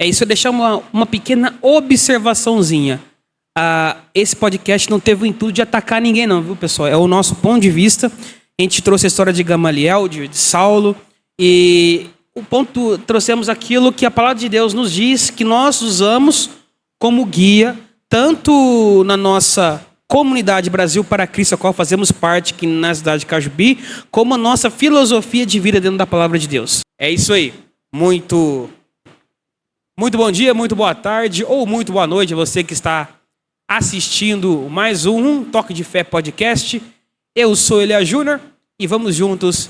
isso, eu deixar uma pequena observaçãozinha. Esse podcast não teve o intuito de atacar ninguém não, viu, pessoal? É o nosso ponto de vista. A gente trouxe a história de Gamaliel, de Saulo, e trouxemos aquilo que a palavra de Deus nos diz, que nós usamos como guia, tanto na nossa comunidade Brasil para Cristo, a qual fazemos parte aqui na cidade de Cajubi, como a nossa filosofia de vida dentro da palavra de Deus. É isso aí. Muito bom dia, muito boa tarde ou muito boa noite a você que está assistindo mais um Toque de Fé Podcast. Eu sou Elia Júnior e vamos juntos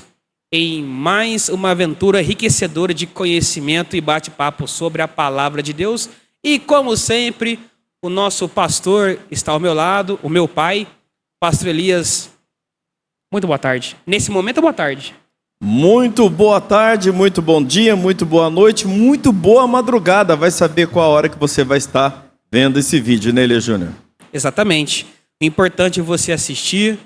em mais uma aventura enriquecedora de conhecimento e bate-papo sobre a palavra de Deus. E como sempre, o nosso pastor está ao meu lado, o meu pai, pastor Elias. Muito boa tarde. Nesse momento, boa tarde. Muito boa tarde, muito bom dia, muito boa noite, muito boa madrugada. Vai saber qual a hora que você vai estar vendo esse vídeo, né, Elia Júnior? Exatamente. O importante é você assistir,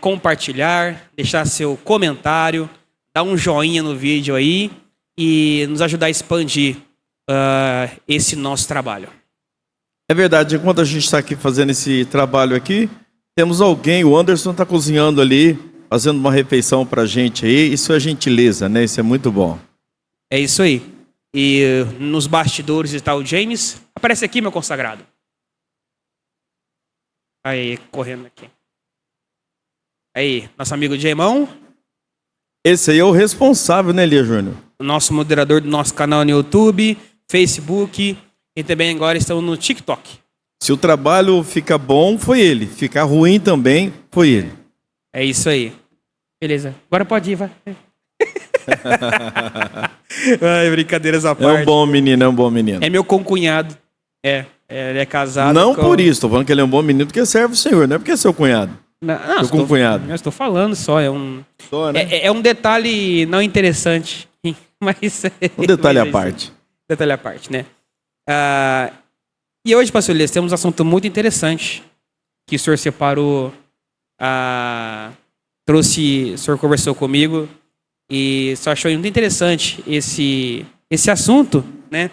compartilhar, deixar seu comentário, dar um joinha no vídeo aí e nos ajudar a expandir esse nosso trabalho. É verdade, enquanto a gente está aqui fazendo esse trabalho aqui, temos alguém, o Anderson está cozinhando ali, fazendo uma refeição para a gente aí. Isso é gentileza, né? Isso é muito bom. É isso aí. E nos bastidores está o James. Aparece aqui, meu consagrado. Aí, correndo aqui. Aí, nosso amigo Jaimão. Esse aí é o responsável, né, Elia Júnior? O nosso moderador do nosso canal no YouTube, Facebook e também agora estamos no TikTok. Se o trabalho fica bom, foi ele. Ficar ruim também, foi ele. É isso aí. Beleza. Agora pode ir, vai. Ai, brincadeiras à parte. É um bom menino, é um bom menino. É meu concunhado. Ele é casado. Não por isso, tô falando que ele é um bom menino porque serve o Senhor, não é porque é seu cunhado. Não, seu concunhado. Eu estou falando só, né? É um detalhe não interessante, mas... Um detalhe à parte. Detalhe à parte, né? E hoje, pastor Elias, temos um assunto muito interessante que o senhor separou, o senhor conversou comigo e só achou muito interessante esse assunto, né?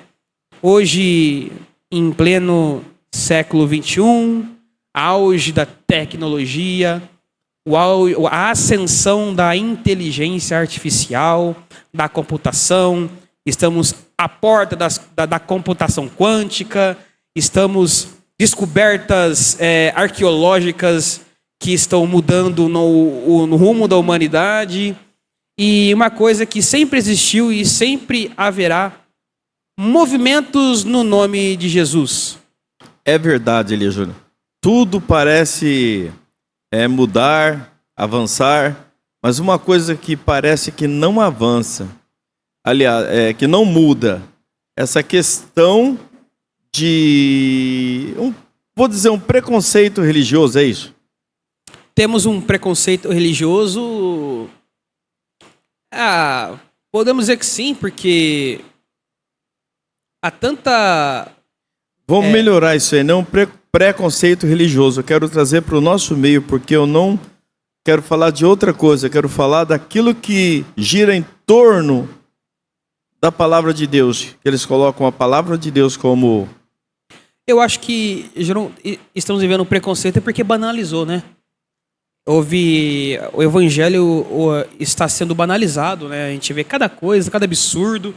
Hoje, em pleno século XXI, auge da tecnologia, a ascensão da inteligência artificial, da computação, estamos à porta da computação quântica, estamos descobertas arqueológicas que estão mudando no rumo da humanidade, e uma coisa que sempre existiu e sempre haverá, movimentos no nome de Jesus. É verdade, Elia Júnior. Tudo parece mudar, avançar, mas uma coisa que parece que não avança, aliás, que não muda, essa questão de, vou dizer, um preconceito religioso, é isso? Temos um preconceito religioso, podemos dizer que sim, porque há tanta... Vamos melhorar isso aí, não preconceito religioso. Eu quero trazer para o nosso meio, porque eu não quero falar de outra coisa. Eu quero falar daquilo que gira em torno da palavra de Deus. Que eles colocam a palavra de Deus como... Eu acho que estamos vivendo um preconceito porque banalizou, né? O evangelho está sendo banalizado, né? A gente vê cada coisa, cada absurdo.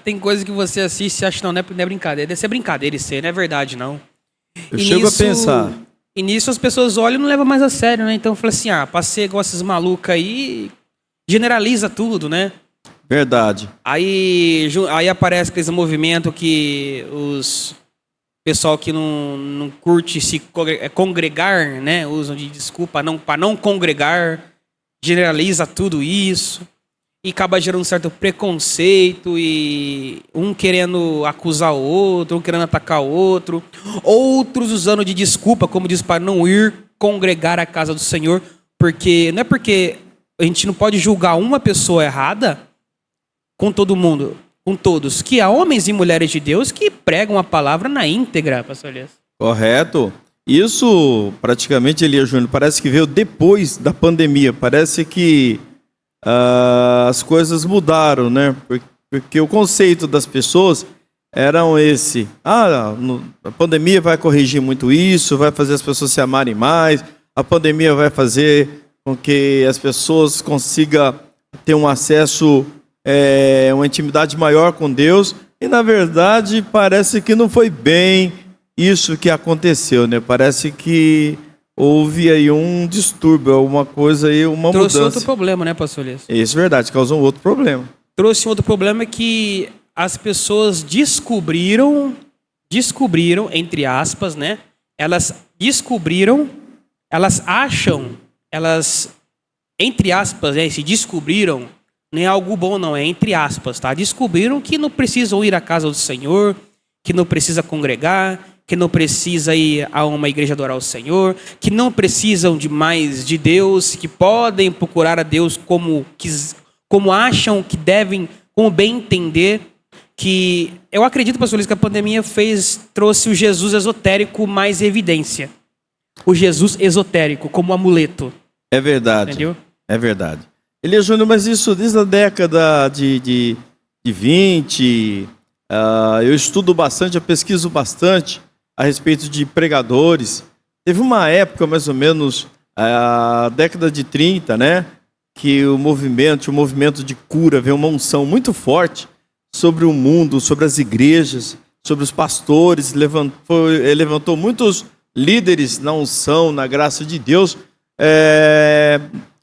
Tem coisa que você assiste e acha que não é brincadeira. Deve ser brincadeira isso aí, não é verdade, não. Eu chego a pensar. E nisso as pessoas olham e não levam mais a sério, né? Então fala assim, passei igual esses malucos aí, generaliza tudo, né? Verdade. Aí aparece aquele movimento que os pessoal que não curte se congregar, né? Usam de desculpa para não congregar, generaliza tudo isso. E acaba gerando um certo preconceito e um querendo acusar o outro, um querendo atacar o outro. Outros usando de desculpa, como diz, para não ir congregar a casa do Senhor. Porque não é porque a gente não pode julgar uma pessoa errada com todo mundo, com todos. Que há homens e mulheres de Deus que pregam a palavra na íntegra, pastor Elias. Correto. Isso praticamente, Elia Júnior, parece que veio depois da pandemia. Parece que as coisas mudaram, né? Porque o conceito das pessoas eram esse: a pandemia vai corrigir muito isso, vai fazer as pessoas se amarem mais, a pandemia vai fazer com que as pessoas consigam ter um acesso, uma intimidade maior com Deus. E, na verdade, parece que não foi bem isso que aconteceu, né? Parece que houve aí um distúrbio, alguma coisa aí, uma mudança. Trouxe outro problema, né, pastor Elias? Isso é verdade, causou um outro problema. Trouxe um outro problema que as pessoas descobriram, entre aspas, né? Elas descobriram, elas acham, entre aspas, se descobriram, não é algo bom não, é entre aspas, tá? Descobriram que não precisam ir à casa do Senhor, que não precisa congregar, que não precisa ir a uma igreja adorar o Senhor, que não precisam de mais de Deus, que podem procurar a Deus como acham que devem, como bem entender. Que eu acredito, pastor Luiz, que a pandemia trouxe o Jesus esotérico mais em evidência. O Jesus esotérico, como amuleto. É verdade. Entendeu? É verdade. Elias Júnior, mas isso desde a década de 20, eu estudo bastante, eu pesquiso bastante a respeito de pregadores. Teve uma época, mais ou menos, a década de 30, né? Que o movimento de cura veio uma unção muito forte sobre o mundo, sobre as igrejas, sobre os pastores, levantou muitos líderes na unção, na graça de Deus,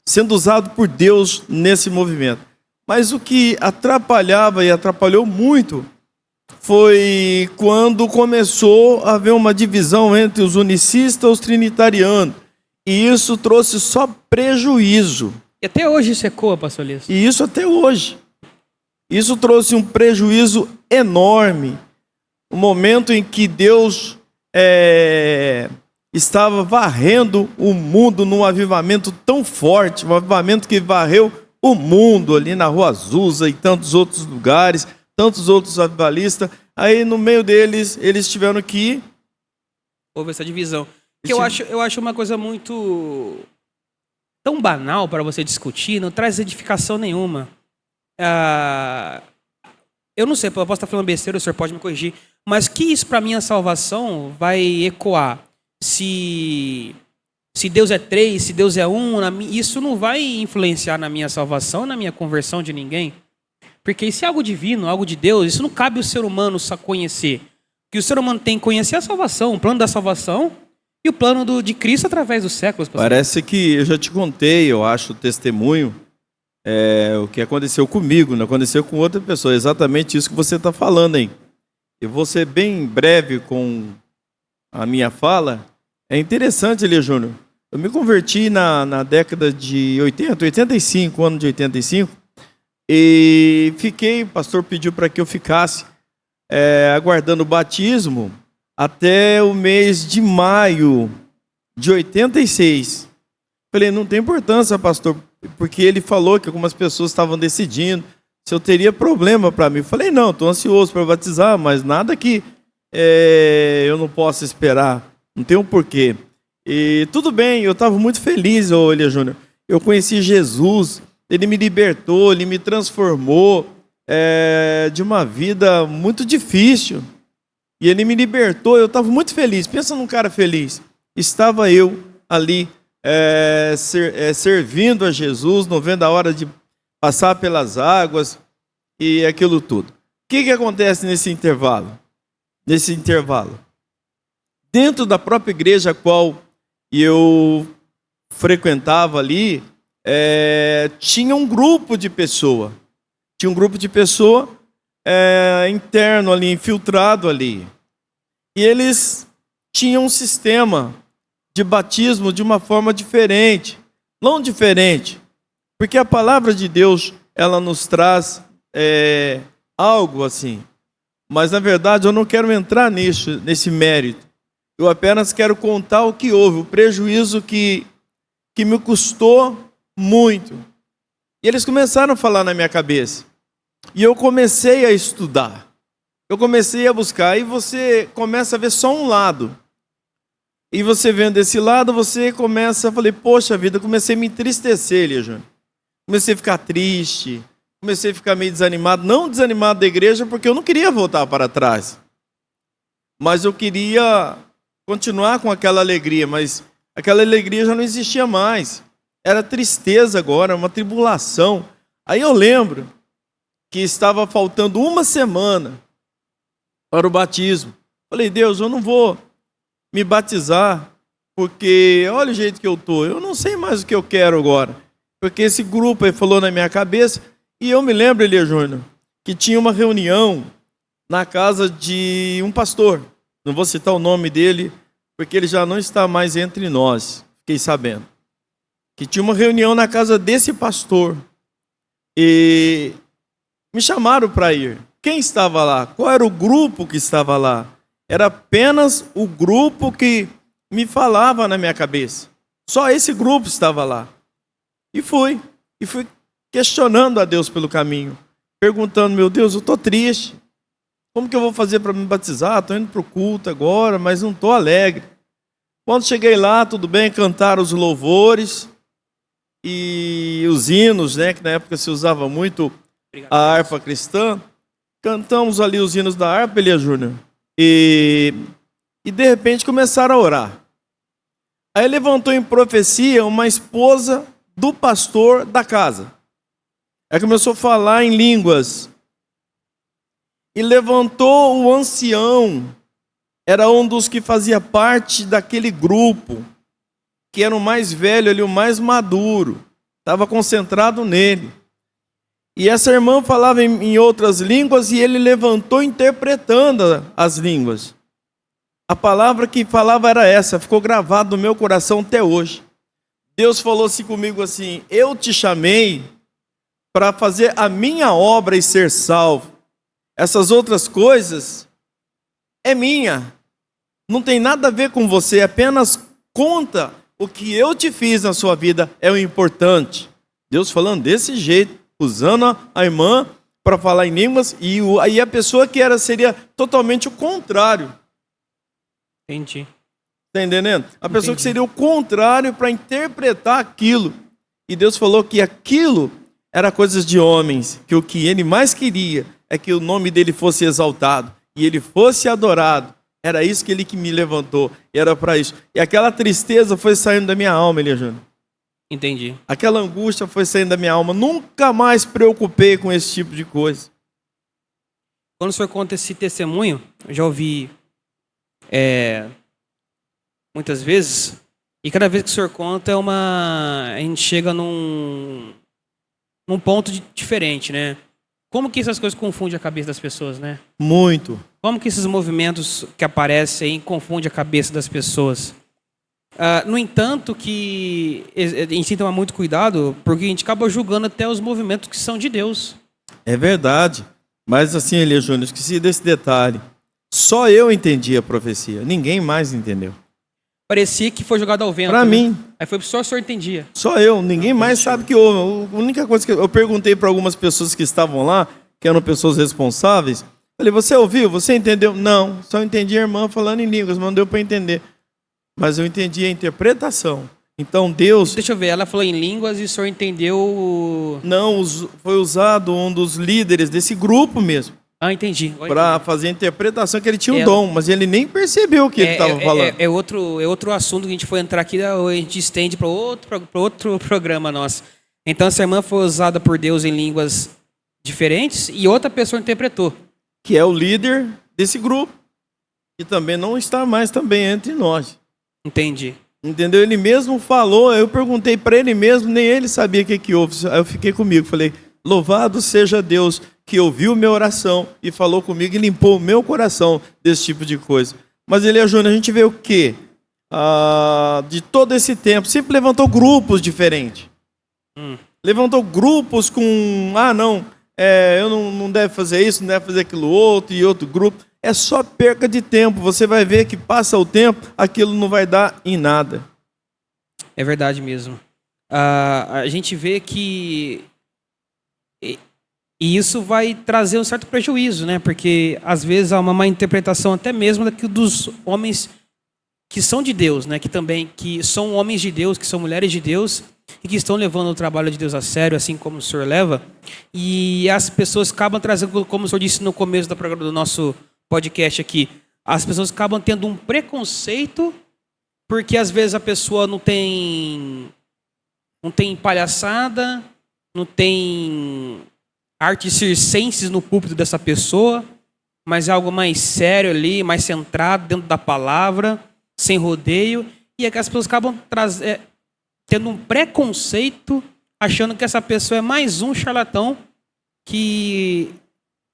sendo usado por Deus nesse movimento. Mas o que atrapalhava e atrapalhou muito foi quando começou a haver uma divisão entre os unicistas e os trinitarianos. E isso trouxe só prejuízo. E até hoje isso ecoa, pastor Elias. E isso até hoje. Isso trouxe um prejuízo enorme. O momento em que Deus estava varrendo o mundo num avivamento tão forte, um avivamento que varreu o mundo ali na Rua Azusa e tantos outros lugares, tantos outros avivalistas. Aí no meio deles, eles tiveram que... Houve essa divisão. Que eu acho uma coisa muito... tão banal para você discutir, não traz edificação nenhuma. Eu não sei, eu posso estar falando besteira, o senhor pode me corrigir, mas que isso para minha salvação vai ecoar? Se Deus é 3, se Deus é 1, isso não vai influenciar na minha salvação, na minha conversão de ninguém. Porque isso é algo divino, algo de Deus, isso não cabe o ser humano só conhecer. O que o ser humano tem que conhecer é a salvação, o plano da salvação e o plano de Cristo através dos séculos. Pastor. Parece que eu já te contei, eu acho, o testemunho, o que aconteceu comigo, não aconteceu com outra pessoa, exatamente isso que você está falando, hein? Eu vou ser bem breve com a minha fala. É interessante, Elias Júnior. Eu me converti na década de 85, ano de 85, e fiquei, o pastor pediu para que eu ficasse aguardando o batismo até o mês de maio de 86. Falei, não tem importância, pastor, porque ele falou que algumas pessoas estavam decidindo se eu teria problema para mim. Falei, não, estou ansioso para batizar, mas nada que eu não possa esperar. Não tem um porquê. E tudo bem, eu estava muito feliz, Elias Júnior. Eu conheci Jesus, ele me libertou, ele me transformou de uma vida muito difícil. E ele me libertou, eu estava muito feliz. Pensa num cara feliz. Estava eu ali servindo a Jesus, não vendo a hora de passar pelas águas e aquilo tudo. O que acontece nesse intervalo? Dentro da própria igreja a qual eu frequentava ali, tinha um grupo de pessoa. Tinha um grupo de pessoa interno ali, infiltrado ali. E eles tinham um sistema de batismo de uma forma diferente. Não diferente, porque a palavra de Deus, ela nos traz algo assim. Mas, na verdade, eu não quero entrar nesse mérito. Eu apenas quero contar o que houve, o prejuízo que me custou muito. E eles começaram a falar na minha cabeça. E eu comecei a estudar. Eu comecei a buscar. E você começa a ver só um lado. E você vendo esse lado, você começa a falar, poxa vida, comecei a me entristecer, Elias Júnior. Comecei a ficar triste. comecei a ficar meio desanimado, não desanimado da igreja, porque eu não queria voltar para trás. Mas eu queria continuar com aquela alegria, mas aquela alegria já não existia mais. Era tristeza agora, uma tribulação. Aí eu lembro que estava faltando uma semana para o batismo. Falei, Deus, eu não vou me batizar, porque olha o jeito que eu estou. Eu não sei mais o que eu quero agora. Porque esse grupo aí falou na minha cabeça. E eu me lembro, Elia Júnior, que tinha uma reunião na casa de um pastor. Não vou citar o nome dele, porque ele já não está mais entre nós. Fiquei sabendo. Que tinha uma reunião na casa desse pastor. E me chamaram para ir. Quem estava lá? Qual era o grupo que estava lá? Era apenas o grupo que me falava na minha cabeça. Só esse grupo estava lá. E fui questionando a Deus pelo caminho. Perguntando, meu Deus, eu estou triste. Como que eu vou fazer para me batizar? Estou indo para o culto agora, mas não estou alegre. Quando cheguei lá, tudo bem, cantaram os louvores e os hinos, né, que na época se usava muito a harpa cristã. Cantamos ali os hinos da harpa, Elia Júnior. E de repente começaram a orar. Aí levantou em profecia uma esposa do pastor da casa. Aí começou a falar em línguas. E levantou o ancião. Era um dos que fazia parte daquele grupo. Que era o mais velho ali, o mais maduro. Estava concentrado nele. E essa irmã falava em outras línguas e ele levantou interpretando as línguas. A palavra que falava era essa, ficou gravado no meu coração até hoje. Deus falou assim comigo assim, eu te chamei para fazer a minha obra e ser salvo. Essas outras coisas é minha. Não tem nada a ver com você, apenas conta o que eu te fiz na sua vida é o importante. Deus falando desse jeito, usando a irmã para falar em línguas, e aí a pessoa que seria totalmente o contrário. Entendi. Está entendendo? A pessoa que seria o contrário para interpretar aquilo. E Deus falou que aquilo era coisas de homens, que o que ele mais queria é que o nome dele fosse exaltado e ele fosse adorado. Era isso que ele que me levantou, era para isso. E aquela tristeza foi saindo da minha alma, Elia Júnior. Entendi. Aquela angústia foi saindo da minha alma. Nunca mais preocupei com esse tipo de coisa. Quando o senhor conta esse testemunho, eu já ouvi muitas vezes, e cada vez que o senhor conta, a gente chega num ponto diferente, né? Como que essas coisas confundem a cabeça das pessoas, né? Muito. Como que esses movimentos que aparecem aí confundem a cabeça das pessoas? No entanto, que a gente tem que tomar muito cuidado, porque a gente acaba julgando até os movimentos que são de Deus. É verdade. Mas assim, Elia Júnior, esqueci desse detalhe. Só eu entendi a profecia. Ninguém mais entendeu. Parecia que foi jogado ao vento. Para né? mim. Aí foi só o senhor entendia. Só eu. Ninguém mais sabe que houve. A única coisa que eu perguntei para algumas pessoas que estavam lá, que eram pessoas responsáveis, falei, você ouviu? Você entendeu? Não. Só entendi a irmã falando em línguas, mas não deu para entender. Mas eu entendi a interpretação. Então Deus... Deixa eu ver, ela falou em línguas e o senhor entendeu... Não, foi usado um dos líderes desse grupo mesmo. Ah, entendi. Para fazer a interpretação, que ele tinha o dom, mas ele nem percebeu o que ele estava falando. É outro assunto que a gente foi entrar aqui, a gente estende para outro programa nosso. Então essa irmã foi usada por Deus em línguas diferentes e outra pessoa interpretou. Que é o líder desse grupo, que também não está mais também entre nós. Entendi. Entendeu? Ele mesmo falou, eu perguntei para ele mesmo, nem ele sabia o que houve. Aí eu fiquei comigo, falei, louvado seja Deus que ouviu minha oração e falou comigo e limpou o meu coração desse tipo de coisa. Mas Elia Júnior, a gente vê o quê? De todo esse tempo, sempre levantou grupos diferentes. Levantou grupos com, eu não deve fazer isso, não deve fazer aquilo outro, e outro grupo. É só perca de tempo. Você vai ver que passa o tempo, aquilo não vai dar em nada. É verdade mesmo. A gente vê que... E isso vai trazer um certo prejuízo, né? Porque às vezes há uma má interpretação até mesmo daquilo dos homens que são de Deus, né? Que são homens de Deus, que são mulheres de Deus, e que estão levando o trabalho de Deus a sério, assim como o senhor leva. E as pessoas acabam trazendo, como o senhor disse no começo do nosso podcast aqui, as pessoas acabam tendo um preconceito porque às vezes a pessoa não tem palhaçada, não tem artes circenses no púlpito dessa pessoa, mas é algo mais sério ali, mais centrado dentro da palavra, sem rodeio. E é que as pessoas acabam tendo um preconceito, achando que essa pessoa é mais um charlatão que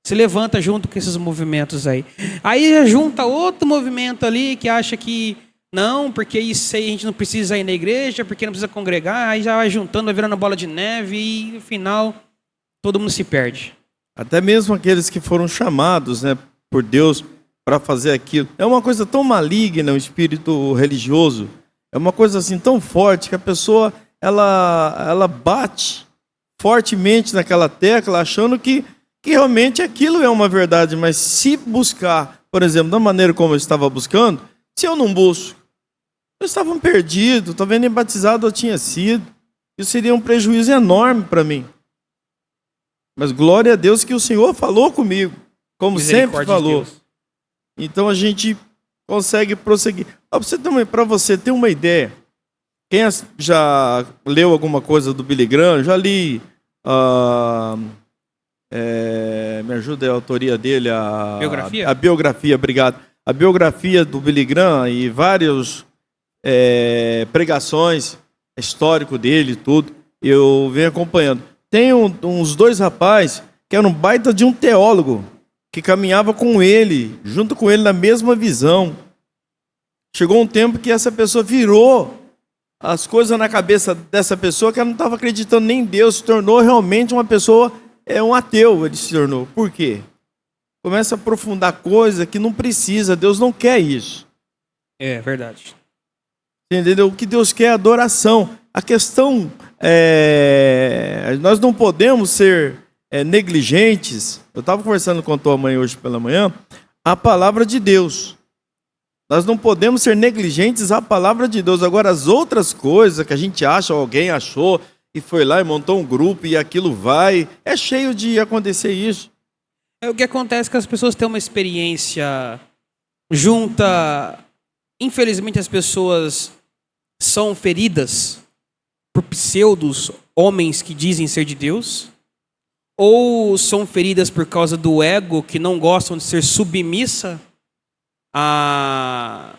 se levanta junto com esses movimentos aí. Aí junta outro movimento ali que acha que não, porque isso aí a gente não precisa ir na igreja, porque não precisa congregar, aí já vai juntando, vai virando bola de neve e no final todo mundo se perde. Até mesmo aqueles que foram chamados, né, por Deus para fazer aquilo. É uma coisa tão maligna o espírito religioso. É uma coisa assim tão forte que a pessoa ela bate fortemente naquela tecla, achando que realmente aquilo é uma verdade. Mas se buscar, por exemplo, da maneira como eu estava buscando, se eu não busco, eu estava perdido, talvez nem batizado eu tinha sido. Isso seria um prejuízo enorme para mim. Mas glória a Deus que o Senhor falou comigo, como sempre falou. De então a gente consegue prosseguir. Para você ter uma ideia, quem já leu alguma coisa do Billy Graham, já li, me ajuda a autoria dele, biografia? A biografia, obrigado. A biografia do Billy Graham e várias pregações, histórico dele, tudo, eu venho acompanhando. Tem uns dois rapazes que eram um baita de um teólogo, que caminhava com ele, junto com ele na mesma visão. Chegou um tempo que essa pessoa virou as coisas na cabeça dessa pessoa, que ela não estava acreditando nem em Deus, se tornou realmente uma pessoa, um ateu, ele se tornou. Por quê? Começa a aprofundar coisa que não precisa, Deus não quer isso. É verdade. Entendeu? O que Deus quer é adoração. A questão nós não podemos ser negligentes. Eu estava conversando com a tua mãe hoje pela manhã, a palavra de Deus. Nós não podemos ser negligentes à palavra de Deus. Agora, as outras coisas que a gente acha, alguém achou, e foi lá e montou um grupo e aquilo vai, é cheio de acontecer isso. O que acontece é que as pessoas têm uma experiência junta. Infelizmente, as pessoas são feridas por pseudos homens que dizem ser de Deus, ou são feridas por causa do ego, que não gostam de ser submissa a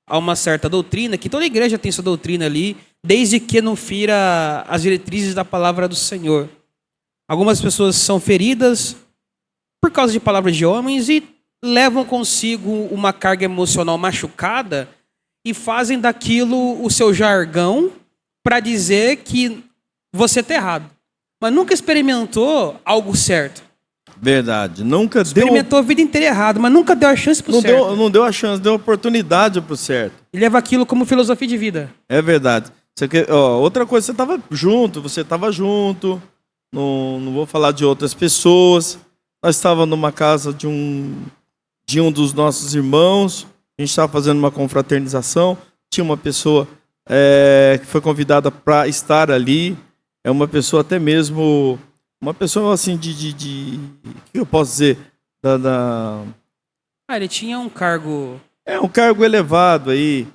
uma certa doutrina, que toda igreja tem sua doutrina ali, desde que não fira as diretrizes da palavra do Senhor. Algumas pessoas são feridas por causa de palavras de homens e levam consigo uma carga emocional machucada e fazem daquilo o seu jargão para dizer que você está errado. Mas nunca experimentou algo certo. Verdade. Nunca experimentou a vida inteira errado, mas nunca deu a chance para o certo. Não deu a chance, deu a oportunidade para o certo. E leva aquilo como filosofia de vida. É verdade. Outra coisa, você estava junto, não vou falar de outras pessoas. Nós estávamos numa casa de um dos nossos irmãos, a gente estava fazendo uma confraternização, tinha uma pessoa que foi convidada para estar ali, é uma pessoa até mesmo, uma pessoa assim o que eu posso dizer? Ele tinha um cargo... um cargo elevado aí,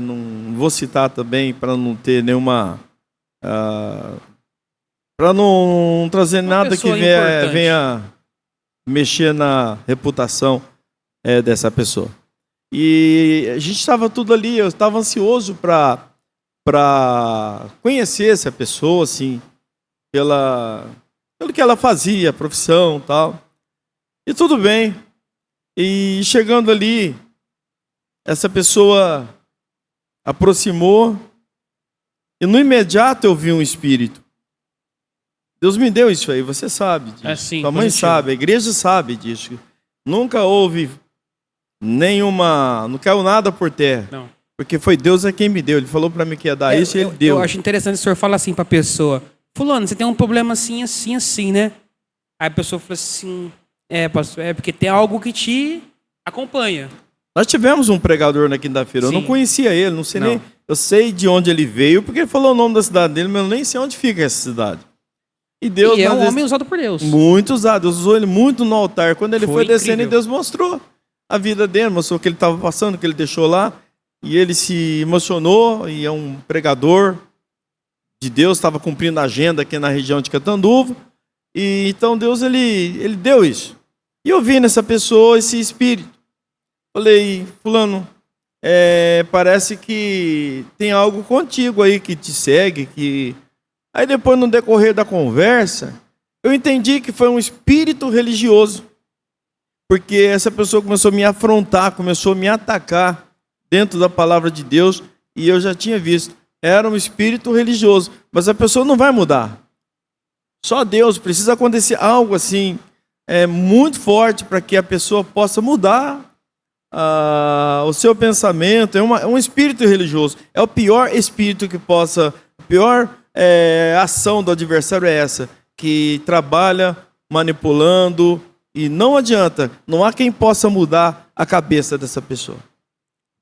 não vou citar também para não ter nenhuma... para não trazer nada que venha mexer na reputação dessa pessoa. E a gente estava tudo ali, eu estava ansioso para conhecer essa pessoa, assim, pelo que ela fazia, a profissão e tal. E tudo bem. E chegando ali, essa pessoa aproximou e no imediato eu vi um espírito. Deus me deu isso aí, você sabe disso. Sim, sua mãe sabe, a igreja sabe disso. Nunca houve não caiu nada por terra. Não. Porque foi Deus quem me deu. Ele falou para mim que ia dar isso e ele deu. Eu acho interessante o senhor falar assim para a pessoa: fulano, você tem um problema assim, assim, assim, né? Aí a pessoa fala assim: pastor, porque tem algo que te acompanha. Nós tivemos um pregador na quinta-feira, eu não Sim. conhecia ele, não sei Não. nem... Eu sei de onde ele veio, porque ele falou o nome da cidade dele, mas eu nem sei onde fica essa cidade. E Deus... E é um mas homem usado por Deus. muito usado, Deus usou ele muito no altar. Quando ele foi descendo, incrível. Deus mostrou a vida dele, mostrou o que ele estava passando, o que ele deixou lá. E ele se emocionou, e é um pregador de Deus, estava cumprindo a agenda aqui na região de Catanduva. E então Deus, ele deu isso. E eu vi nessa pessoa esse espírito. Falei, fulano, parece que tem algo contigo aí que te segue, que... Aí depois, no decorrer da conversa, eu entendi que foi um espírito religioso. Porque essa pessoa começou a me afrontar, começou a me atacar dentro da palavra de Deus, e eu já tinha visto. Era um espírito religioso, mas a pessoa não vai mudar. Só Deus, precisa acontecer algo assim, muito forte para que a pessoa possa mudar o seu pensamento. É um espírito religioso. É o pior espírito que possa... A pior ação do adversário é essa, que trabalha manipulando, e não adianta, não há quem possa mudar a cabeça dessa pessoa.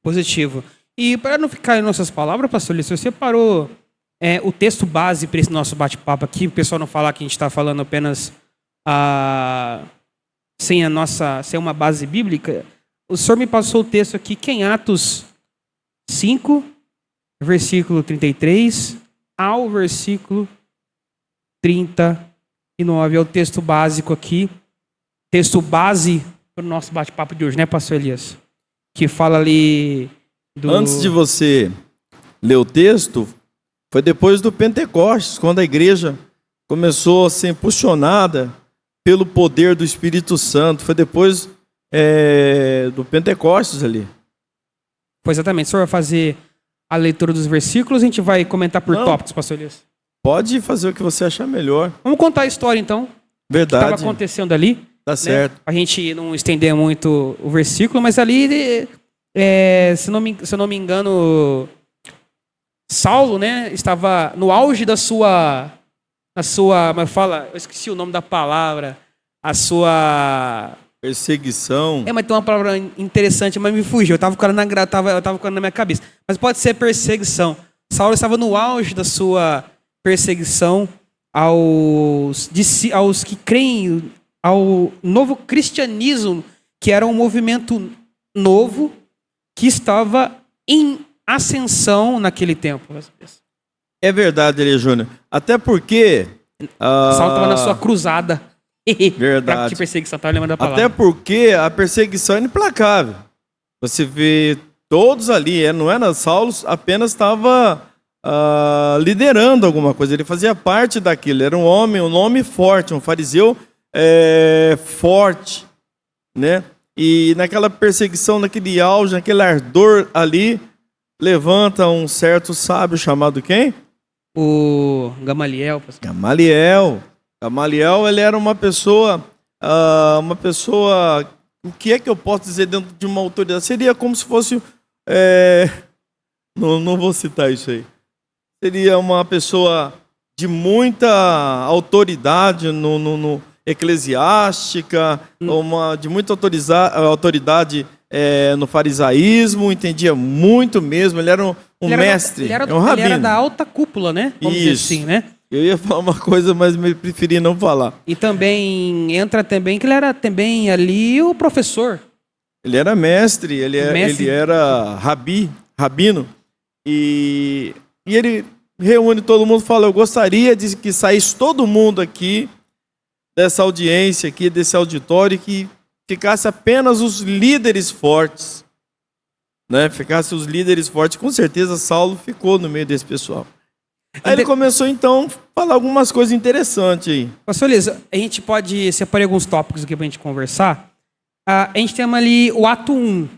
Positivo. E para não ficar em nossas palavras, pastor Lício, você separou o texto base para esse nosso bate-papo aqui, o pessoal não falar que a gente está falando apenas sem uma base bíblica. O senhor me passou o texto aqui, que é em Atos 5, versículo 33 ao versículo 39. É o texto básico aqui. Texto base para o nosso bate-papo de hoje, né, pastor Elias? Que fala ali do... Antes de você ler o texto, foi depois do Pentecostes, quando a igreja começou a ser impulsionada pelo poder do Espírito Santo. Foi depois do Pentecostes ali. Pois exatamente. O senhor vai fazer a leitura dos versículos, a gente vai comentar por Não. tópicos, pastor Elias. Pode fazer o que você achar melhor. Vamos contar a história, então, que Verdade. estava acontecendo ali. Tá certo. A gente não estender muito o versículo, mas ali, se eu não me engano, Saulo, né, estava no auge da sua, mas fala, eu esqueci o nome da palavra, a sua... Perseguição. Mas tem uma palavra interessante, mas me fugiu, eu estava ficando na minha cabeça. Mas pode ser perseguição. Saulo estava no auge da sua perseguição aos que creem, ao novo cristianismo, que era um movimento novo que estava em ascensão naquele tempo. É verdade, Elia Júnior. Até porque... Saulo estava na sua cruzada. Verdade. Que perseguição, estava lembrando da palavra. Até porque a perseguição é implacável. Você vê todos ali, não era Saulo, apenas estava liderando alguma coisa. Ele fazia parte daquilo. Era um homem, um nome forte, um fariseu forte, né? E naquela perseguição, naquele auge, naquele ardor ali, levanta um certo sábio chamado quem? O Gamaliel. Gamaliel, ele era uma pessoa, o que é que eu posso dizer dentro de uma autoridade? Seria como se fosse, não vou citar isso aí. Seria uma pessoa de muita autoridade no eclesiástica, de muita autoridade no farisaísmo, entendia muito mesmo, ele era um mestre, um rabino. Ele era da alta cúpula, né? Vamos dizer assim, né? Eu ia falar uma coisa, mas me preferi não falar. E também entra também que ele era também ali o professor. Ele era mestre, ele era rabino, e ele reúne todo mundo e fala: eu gostaria de que saísse todo mundo aqui dessa audiência aqui, desse auditório, que ficasse apenas os líderes fortes, né? Ficasse os líderes fortes. Com certeza Saulo ficou no meio desse pessoal. Aí ele começou então a falar algumas coisas interessantes aí. Pastor Elisa, a gente pode separar alguns tópicos aqui para a gente conversar. A gente tem ali o ato 1,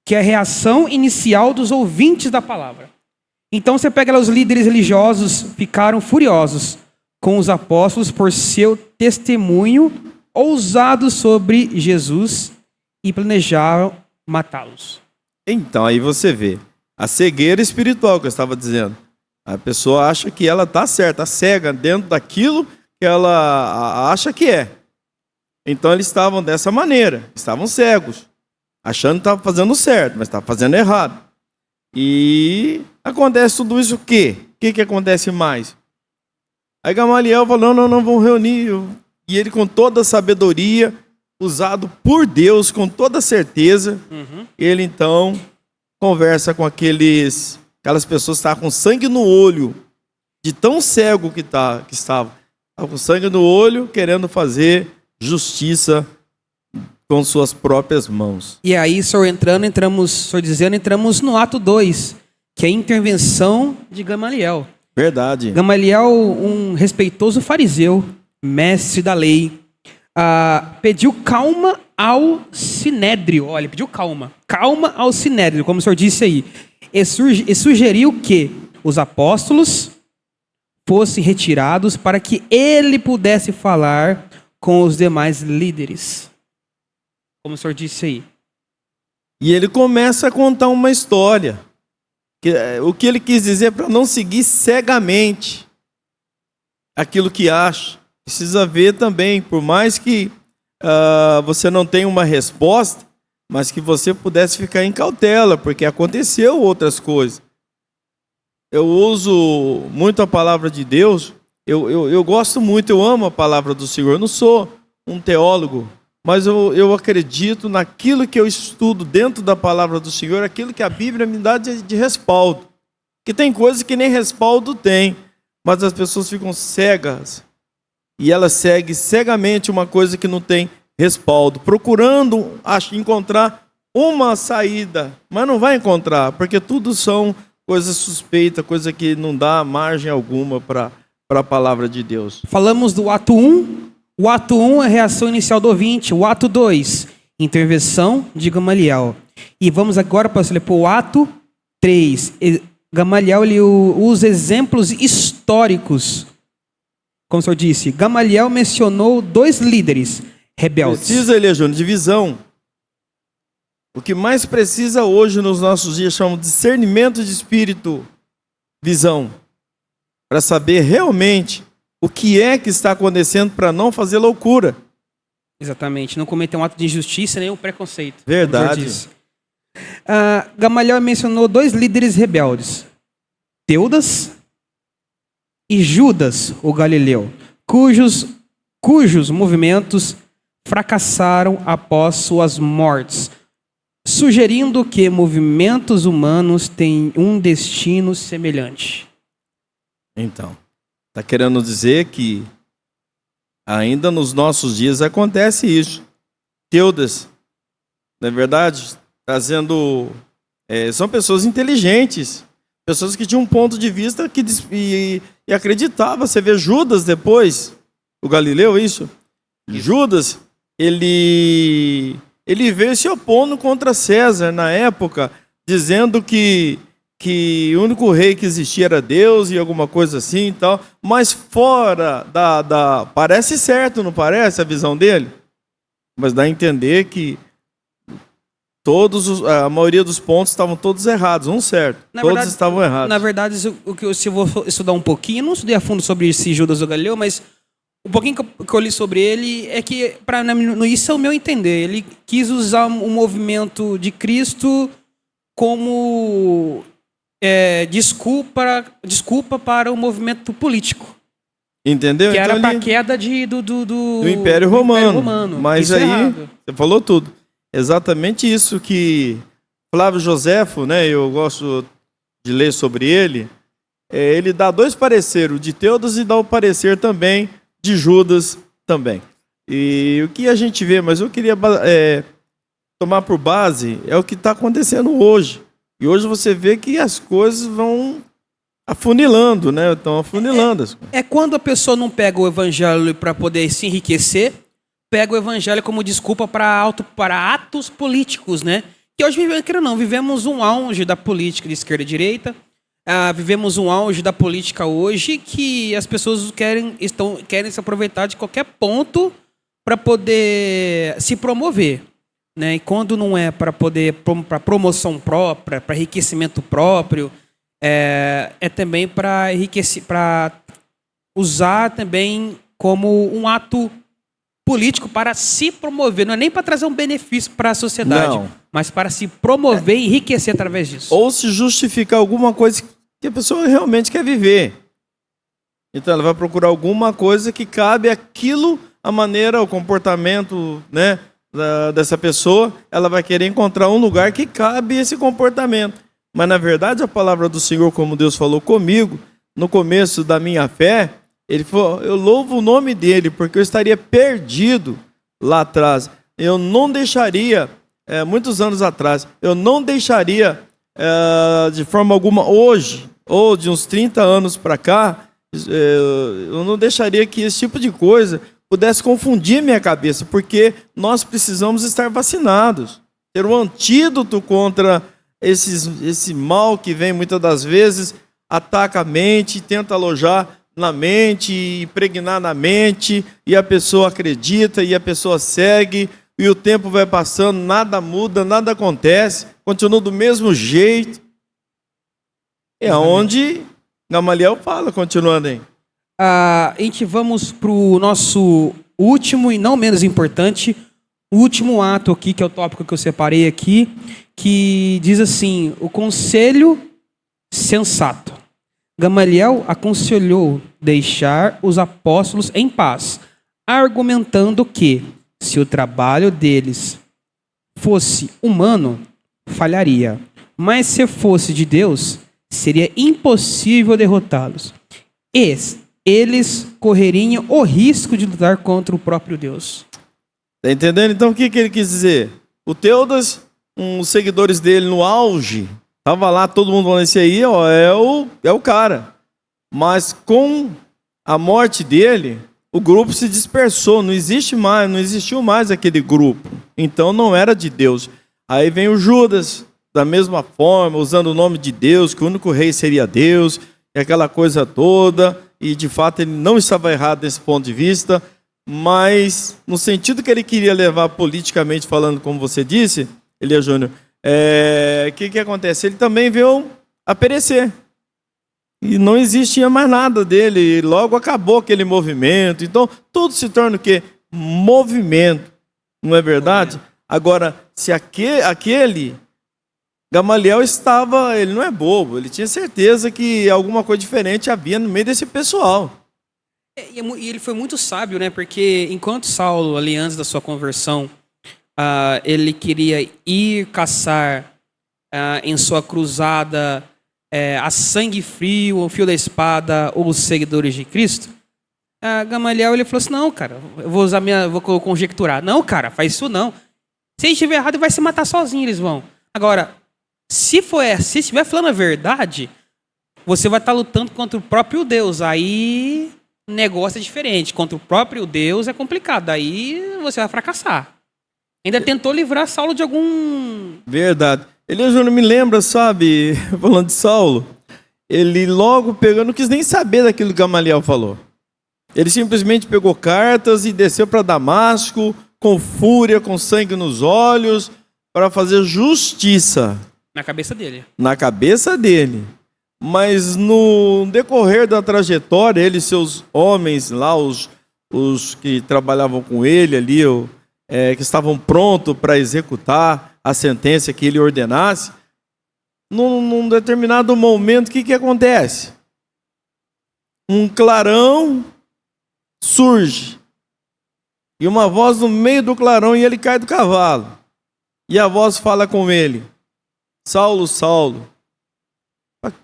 que é a reação inicial dos ouvintes da palavra. Então você pega lá, os líderes religiosos ficaram furiosos com os apóstolos por seu testemunho ousado sobre Jesus e planejaram matá-los. Então, aí você vê a cegueira espiritual que eu estava dizendo. A pessoa acha que ela está certa, cega dentro daquilo que ela acha que é. Então eles estavam dessa maneira, estavam cegos. achando que estava fazendo certo, mas estava fazendo errado. E acontece tudo isso o quê? O que acontece mais? Aí Gamaliel falou, não, vamos reunir. E ele com toda a sabedoria, usado por Deus, com toda certeza, ele então conversa com aquelas pessoas que estavam com sangue no olho, de tão cego que estavam. Estavam com sangue no olho, querendo fazer justiça com suas próprias mãos. E aí, senhor entramos no ato 2, que é a intervenção de Gamaliel. Verdade. Gamaliel, um respeitoso fariseu, mestre da lei, pediu calma ao sinédrio. Olha, pediu calma ao sinédrio, como o senhor disse aí. E sugeriu que os apóstolos fossem retirados para que ele pudesse falar com os demais líderes. Como o senhor disse aí. E ele começa a contar uma história. O que ele quis dizer para não seguir cegamente aquilo que acha. Precisa ver também, por mais que você não tenha uma resposta, mas que você pudesse ficar em cautela, porque aconteceu outras coisas. Eu uso muito a palavra de Deus, eu gosto muito, eu amo a palavra do Senhor. Eu não sou um teólogo, mas eu acredito naquilo que eu estudo dentro da palavra do Senhor, aquilo que a Bíblia me dá de respaldo. Que tem coisas que nem respaldo tem, mas as pessoas ficam cegas. E elas seguem cegamente uma coisa que não tem respaldo, procurando encontrar uma saída, mas não vai encontrar, porque tudo são coisas suspeitas, coisa que não dá margem alguma para a palavra de Deus. Falamos do ato 1. O ato 1 é a reação inicial do ouvinte. O ato 2, intervenção de Gamaliel. E vamos agora para o ato 3. Gamaliel ele usa exemplos históricos. Como o senhor disse, Gamaliel mencionou 2 líderes rebeldes. Precisa, Elia Júnior, de visão. O que mais precisa hoje nos nossos dias chamamos de discernimento de espírito, visão, para saber realmente o que é que está acontecendo para não fazer loucura. Exatamente, não cometer um ato de injustiça nem um preconceito. Verdade. Gamaliel mencionou 2 líderes rebeldes, Teudas e Judas, o Galileu, cujos movimentos fracassaram após suas mortes, sugerindo que movimentos humanos têm um destino semelhante. Então, está querendo dizer que ainda nos nossos dias acontece isso. Teudas, na verdade, trazendo... são pessoas inteligentes, pessoas que tinham um ponto de vista e acreditava. Você vê Judas depois, o Galileu, isso? Judas, ele veio se opondo contra César na época, dizendo que o único rei que existia era Deus e alguma coisa assim e tal, mas fora parece certo, não parece a visão dele? Mas dá a entender que a maioria dos pontos estavam todos errados, um certo, todos estavam errados. Na verdade, se eu vou estudar um pouquinho, não estudei a fundo sobre esse Judas ou Galileu, mas o pouquinho que eu li sobre ele é que, isso é o meu entender, ele quis usar o movimento de Cristo como desculpa para o movimento político. Entendeu? Que então, era para a queda do Império Romano. Mas isso aí, você falou tudo. Exatamente isso que Flávio Joséfo, né, eu gosto de ler sobre ele, ele dá 2 pareceres, o de Teudas e dá o parecer também de Judas também. E o que a gente vê, mas eu queria tomar por base, é o que está acontecendo hoje. E hoje você vê que as coisas vão afunilando, né? Estão afunilando. É quando a pessoa não pega o evangelho para poder se enriquecer, pega o evangelho como desculpa para atos políticos, né? Que hoje, vivemos um auge da política de esquerda e direita, vivemos um auge da política hoje que as pessoas querem se aproveitar de qualquer ponto para poder se promover, né? E quando não é para promoção própria, para enriquecimento próprio, é também para enriquecer, para usar também como um ato político para se promover, não é nem para trazer um benefício para a sociedade, Não. mas para se promover e enriquecer através disso. Ou se justificar alguma coisa que a pessoa realmente quer viver. Então ela vai procurar alguma coisa que cabe aquilo, a maneira, o comportamento, né, dessa pessoa. Ela vai querer encontrar um lugar que cabe esse comportamento. Mas na verdade a palavra do Senhor, como Deus falou comigo, no começo da minha fé, Ele falou, eu louvo o nome dEle, porque eu estaria perdido lá atrás. Eu não deixaria, muitos anos atrás, eu não deixaria de forma alguma hoje, ou de uns 30 anos para cá, eu não deixaria que esse tipo de coisa pudesse confundir minha cabeça, porque nós precisamos estar vacinados, ter um antídoto contra esse mal que vem muitas das vezes, ataca a mente, tenta alojar na mente, impregnar na mente, e a pessoa acredita, e a pessoa segue, e o tempo vai passando, nada muda, nada acontece, continua do mesmo jeito. É onde Gamaliel fala, continuando aí. A gente vamos para o nosso último e não menos importante, o último ato aqui, que é o tópico que eu separei aqui, que diz assim, o conselho sensato. Gamaliel aconselhou deixar os apóstolos em paz, argumentando que, se o trabalho deles fosse humano, falharia, mas se fosse de Deus, seria impossível derrotá-los. Eles correriam o risco de lutar contra o próprio Deus. Está entendendo? Então o que ele quis dizer? O Teudas, os seguidores dele no auge, estava lá, todo mundo falando, esse aí ó, é o cara. Mas com a morte dele, o grupo se dispersou, não existiu mais aquele grupo. Então não era de Deus. Aí vem o Judas, da mesma forma, usando o nome de Deus, que o único rei seria Deus, e aquela coisa toda, e de fato ele não estava errado desse ponto de vista, mas no sentido que ele queria levar politicamente falando, como você disse, Elias Júnior, o que acontece? Ele também veio a perecer. E não existia mais nada dele. E logo acabou aquele movimento. Então, tudo se torna o quê? Movimento. Não é verdade? Agora, se aquele Gamaliel ele não é bobo. Ele tinha certeza que alguma coisa diferente havia no meio desse pessoal. E ele foi muito sábio, né? Porque enquanto Saulo, ali antes da sua conversão, ele queria ir caçar em sua cruzada a sangue frio, o fio da espada, os seguidores de Cristo. Gamaliel ele falou assim: não, cara, eu vou conjecturar. Não, cara, faz isso não. Se estiver errado, ele vai se matar sozinho, eles vão. Agora, se estiver falando a verdade, você vai estar lutando contra o próprio Deus. Aí o negócio é diferente. Contra o próprio Deus é complicado. Aí você vai fracassar. Ainda tentou livrar Saulo de algum... Verdade. Elias Júnior me lembra, sabe, falando de Saulo, ele logo pegou, não quis nem saber daquilo que Gamaliel falou. Ele simplesmente pegou cartas e desceu para Damasco, com fúria, com sangue nos olhos, para fazer justiça. Na cabeça dele. Na cabeça dele. Mas no decorrer da trajetória, ele e seus homens lá, os que trabalhavam com ele ali, que estavam prontos para executar a sentença que ele ordenasse, num determinado momento, o que acontece? Um clarão surge, e uma voz no meio do clarão, e ele cai do cavalo, e a voz fala com ele: Saulo, Saulo,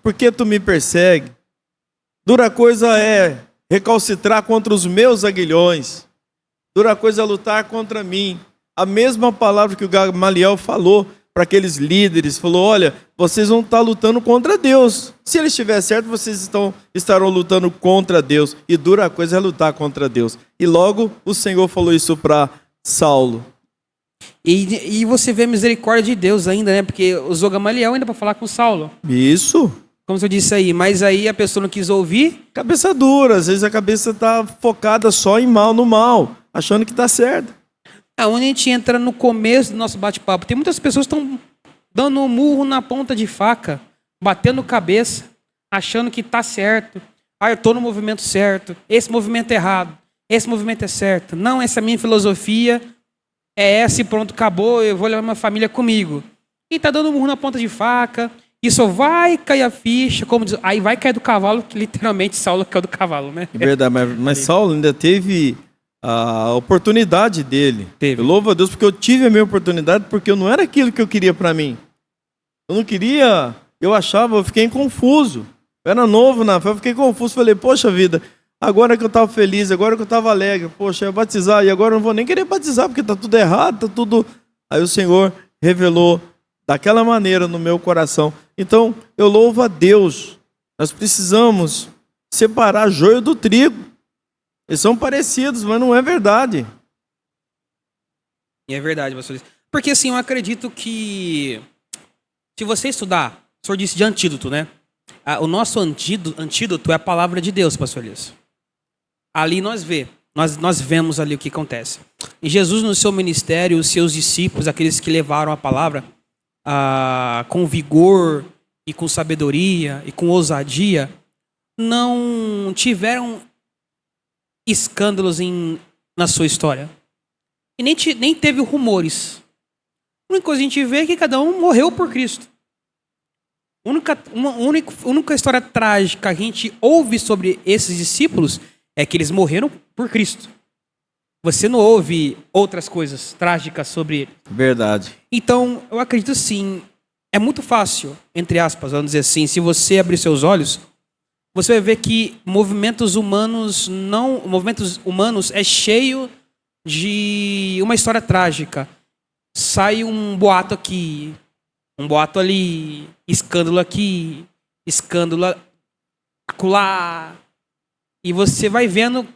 por que tu me persegue? Dura coisa é recalcitrar contra os meus aguilhões, dura coisa é lutar contra mim. A mesma palavra que o Gamaliel falou para aqueles líderes, falou: olha, vocês vão estar lutando contra Deus. Se ele estiver certo, vocês estarão lutando contra Deus. E dura coisa é lutar contra Deus. E logo o Senhor falou isso para Saulo. E você vê a misericórdia de Deus ainda, né? Porque usou Gamaliel ainda para falar com Saulo. Isso. Como você disse aí, mas aí a pessoa não quis ouvir. Cabeça dura, às vezes a cabeça está focada só em mal, no mal, achando que está certo. Onde a gente entra no começo do nosso bate-papo, tem muitas pessoas que estão dando um murro na ponta de faca, batendo cabeça, achando que está certo. Eu estou no movimento certo, esse movimento é errado. esse movimento é certo. Não, essa minha filosofia é essa e pronto, acabou, eu vou levar minha família comigo. E tá dando murro na ponta de faca, e só vai cair a ficha, como diz, aí vai cair do cavalo, que literalmente Saulo caiu do cavalo, né? É verdade, mas Saulo ainda teve a oportunidade dele. Teve. Eu louvo a Deus porque eu tive a minha oportunidade, porque eu não era aquilo que eu queria para mim. Eu não queria, eu fiquei confuso. Eu era novo na fé, eu fiquei confuso. Falei, poxa vida, agora que eu estava feliz, agora que eu estava alegre, poxa, eu ia batizar, e agora eu não vou nem querer batizar, porque está tudo errado, está tudo... Aí o Senhor revelou daquela maneira no meu coração. Então, eu louvo a Deus. Nós precisamos separar joio do trigo. Eles são parecidos, mas não é verdade. E é verdade, pastor. Porque assim, eu acredito que se você estudar, o senhor disse de antídoto, né? O nosso antídoto é a palavra de Deus, pastor Elias. Ali nós vemos ali o que acontece. E Jesus, no seu ministério, os seus discípulos, aqueles que levaram a palavra com vigor e com sabedoria e com ousadia, não tiveram escândalos na sua história. E nem teve rumores. A única coisa que a gente vê é que cada um morreu por Cristo. A única história trágica que a gente ouve sobre esses discípulos é que eles morreram por Cristo. Você não ouve outras coisas trágicas sobre ele. Verdade. Então, eu acredito sim, é muito fácil, entre aspas, vamos dizer assim, se você abrir seus olhos, você vai ver que movimentos humanos é cheio de uma história trágica. Sai um boato aqui, um boato ali, escândalo aqui, escândalo acolá. E você vai vendo,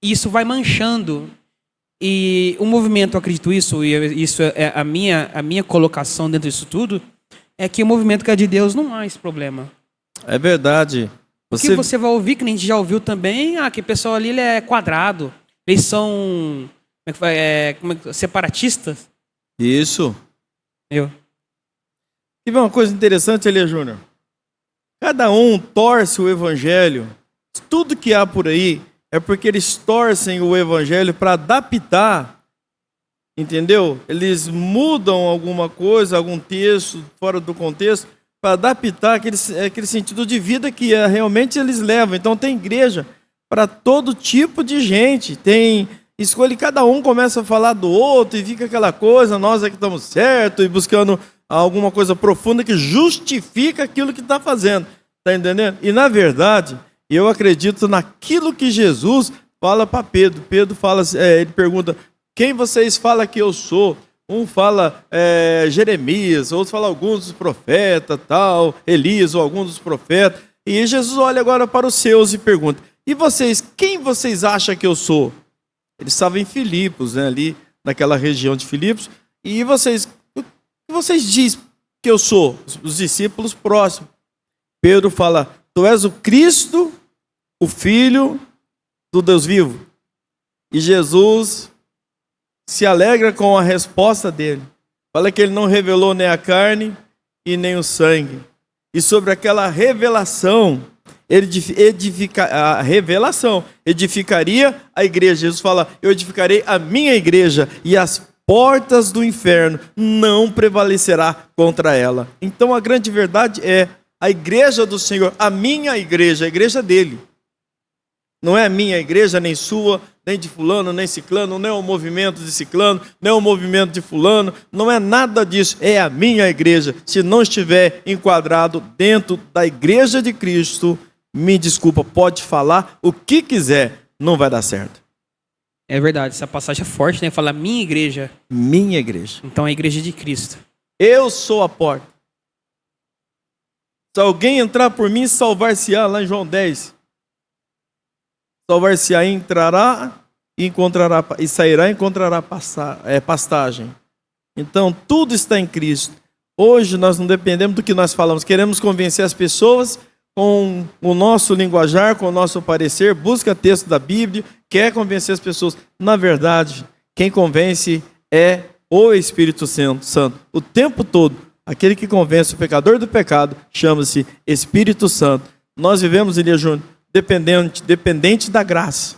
isso vai manchando. E o movimento, eu acredito isso, e isso é a minha colocação dentro disso tudo, é que o movimento que é de Deus não há esse problema. É verdade. Porque você vai ouvir, que a gente já ouviu também, que o pessoal ali ele é quadrado, eles são separatistas. Isso. Eu. E uma coisa interessante, Elias Júnior. Cada um torce o evangelho. Tudo que há por aí é porque eles torcem o evangelho para adaptar, entendeu? Eles mudam alguma coisa, algum texto fora do contexto, para adaptar aquele sentido de vida que realmente eles levam. Então tem igreja para todo tipo de gente. Tem escolha, cada um começa a falar do outro e fica aquela coisa, nós é que estamos certos, e buscando alguma coisa profunda que justifica aquilo que está fazendo. Está entendendo? E na verdade, eu acredito naquilo que Jesus fala para Pedro. Pedro fala, ele pergunta, quem vocês falam que eu sou? Um fala Jeremias, outro fala alguns dos profetas, tal, Elias ou alguns dos profetas. E Jesus olha agora para os seus e pergunta, e vocês, quem vocês acham que eu sou? Eles estavam em Filipos, né, ali naquela região de Filipos. E vocês, o que vocês dizem que eu sou? Os discípulos próximos. Pedro fala, tu és o Cristo, o Filho do Deus vivo. E Jesus se alegra com a resposta dele. Fala que ele não revelou nem a carne e nem o sangue. E sobre aquela revelação, edificaria a igreja. Jesus fala, eu edificarei a minha igreja e as portas do inferno não prevalecerá contra ela. Então a grande verdade é a igreja do Senhor, a minha igreja, a igreja dele. Não é a minha igreja, nem sua, nem de fulano, nem ciclano, não é o movimento de ciclano, não é o movimento de fulano, não é nada disso, é a minha igreja. Se não estiver enquadrado dentro da igreja de Cristo, me desculpa, pode falar o que quiser, não vai dar certo. É verdade, essa passagem é forte, né? Fala minha igreja. Minha igreja. Então é a igreja de Cristo. Eu sou a porta. Se alguém entrar por mim, salvar-se-á, lá em João 10. Salvar-se-á, entrará e encontrará, e sairá e encontrará pastagem. Então, tudo está em Cristo. Hoje nós não dependemos do que nós falamos. Queremos convencer as pessoas com o nosso linguajar, com o nosso parecer. Busca texto da Bíblia, quer convencer as pessoas. Na verdade, quem convence é o Espírito Santo. O tempo todo, aquele que convence o pecador do pecado chama-se Espírito Santo. Nós vivemos, Elias Júnior, dependente da graça.